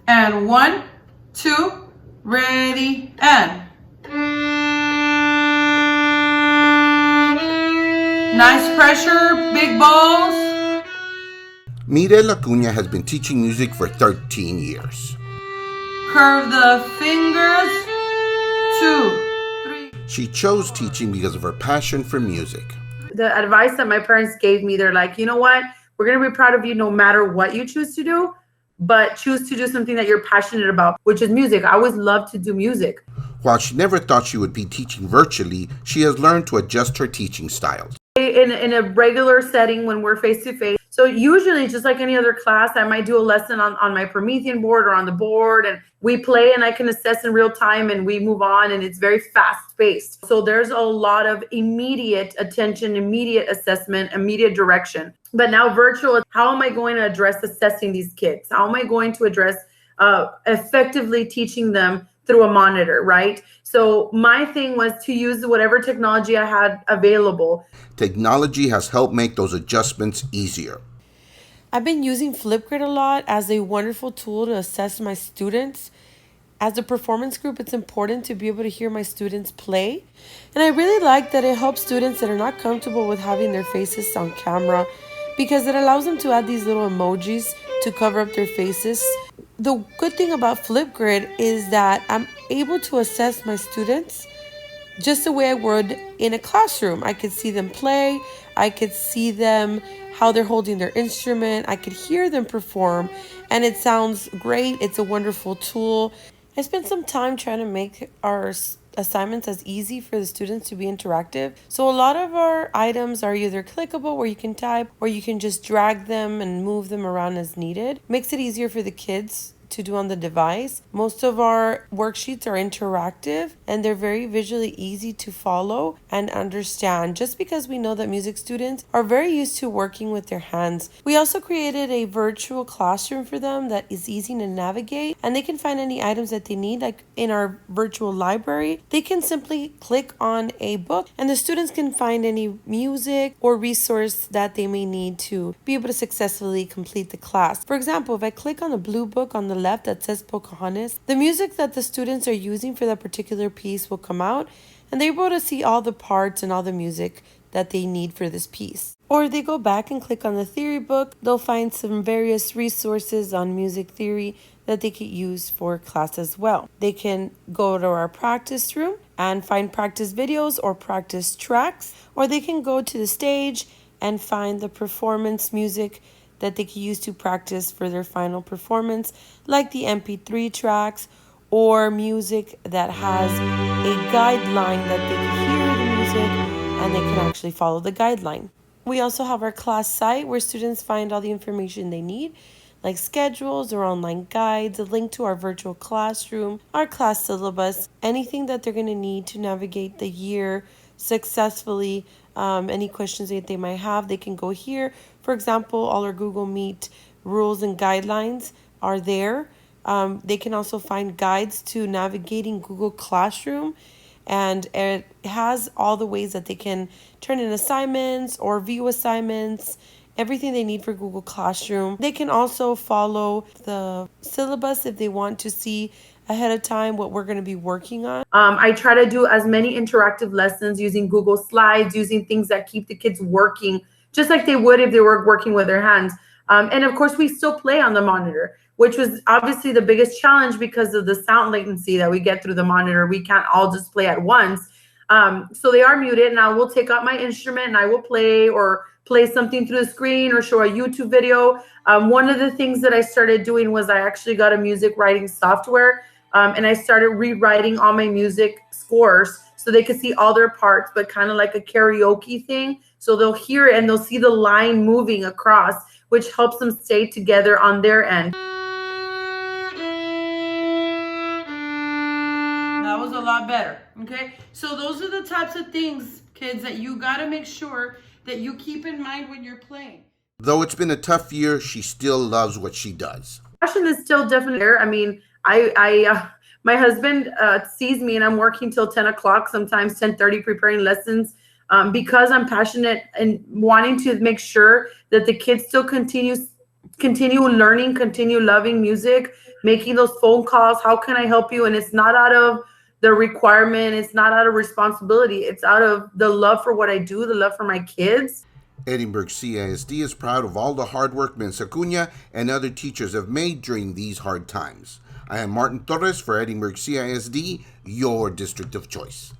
And 1, 2, ready, and. Nice pressure, big balls. Mirelle Acuna has been teaching music for 13 years. Curve the fingers. 2, 3. She chose teaching because of her passion for music. The advice that my parents gave me, they're like, you know what? We're going to be proud of you no matter what you choose to do, but choose to do something that you're passionate about, which is music. I always loved to do music. While she never thought she would be teaching virtually, she has learned to adjust her teaching styles. In a regular setting when we're face to face. So usually just like any other class, I might do a lesson on my Promethean board or on the board, and we play and I can assess in real time and we move on, and it's very fast paced. So there's a lot of immediate attention, immediate assessment, immediate direction. But now virtual, how am I going to address assessing these kids? How am I going to address effectively teaching them through a monitor, right? So my thing was to use whatever technology I had available. Technology has helped make those adjustments easier. I've been using Flipgrid a lot as a wonderful tool to assess my students. As a performance group, it's important to be able to hear my students play. And I really like that it helps students that are not comfortable with having their faces on camera, because it allows them to add these little emojis to cover up their faces. The good thing about Flipgrid is that I'm able to assess my students just the way I would in a classroom. I could see them play, I could see them, how they're holding their instrument, I could hear them perform, and it sounds great. It's a wonderful tool. I spent some time trying to make our assignments as easy for the students to be interactive. So a lot of our items are either clickable where you can type, or you can just drag them and move them around as needed. Makes it easier for the kids to do on the device. Most of our worksheets are interactive and they're very visually easy to follow and understand, just because we know that music students are very used to working with their hands. We also created a virtual classroom for them that is easy to navigate, and they can find any items that they need. Like in our virtual library, they can simply click on a book and the students can find any music or resource that they may need to be able to successfully complete the class. For example, if I click on the blue book on the left that says Pocahontas, the music that the students are using for that particular piece will come out, and they're able to see all the parts and all the music that they need for this piece. Or they go back and click on the theory book, they'll find some various resources on music theory that they could use for class as well. They can go to our practice room and find practice videos or practice tracks, or they can go to the stage and find the performance music that they can use to practice for their final performance, like the MP3 tracks or music that has a guideline that they can hear the music and they can actually follow the guideline. We also have our class site where students find all the information they need, like schedules or online guides, a link to our virtual classroom, our class syllabus, anything that they're going to need to navigate the year successfully. Any questions that they might have, they can go here. For example, all our Google Meet rules and guidelines are there. They can also find guides to navigating Google Classroom, and it has all the ways that they can turn in assignments or view assignments, everything they need for Google Classroom. They can also follow the syllabus if they want to see ahead of time what we're going to be working on. I try to do as many interactive lessons using Google Slides, using things that keep the kids working just like they would if they were working with their hands. And of course, we still play on the monitor, which was obviously the biggest challenge because of the sound latency that we get through the monitor. We can't all just play at once. So they are muted, and I will take out my instrument and I will play or play something through the screen or show a YouTube video. One of the things that I started doing was I actually got a music writing software, and I started rewriting all my music scores so they could see all their parts, but kind of like a karaoke thing. So they'll hear it and they'll see the line moving across, which helps them stay together on their end. That was a lot better, okay? So those are the types of things, kids, that you gotta make sure that you keep in mind when you're playing. Though it's been a tough year, she still loves what she does. Passion is still definitely there. I mean, my husband sees me and I'm working till 10 o'clock, sometimes 10:30, preparing lessons because I'm passionate and wanting to make sure that the kids still continue continue learning, continue loving music, making those phone calls. How can I help you? And it's not out of the requirement, it's not out of responsibility, it's out of the love for what I do, the love for my kids. Edinburgh CISD is proud of all the hard work Ms. Acuna and other teachers have made during these hard times. I am Martin Torres for Edinburgh CISD, your district of choice.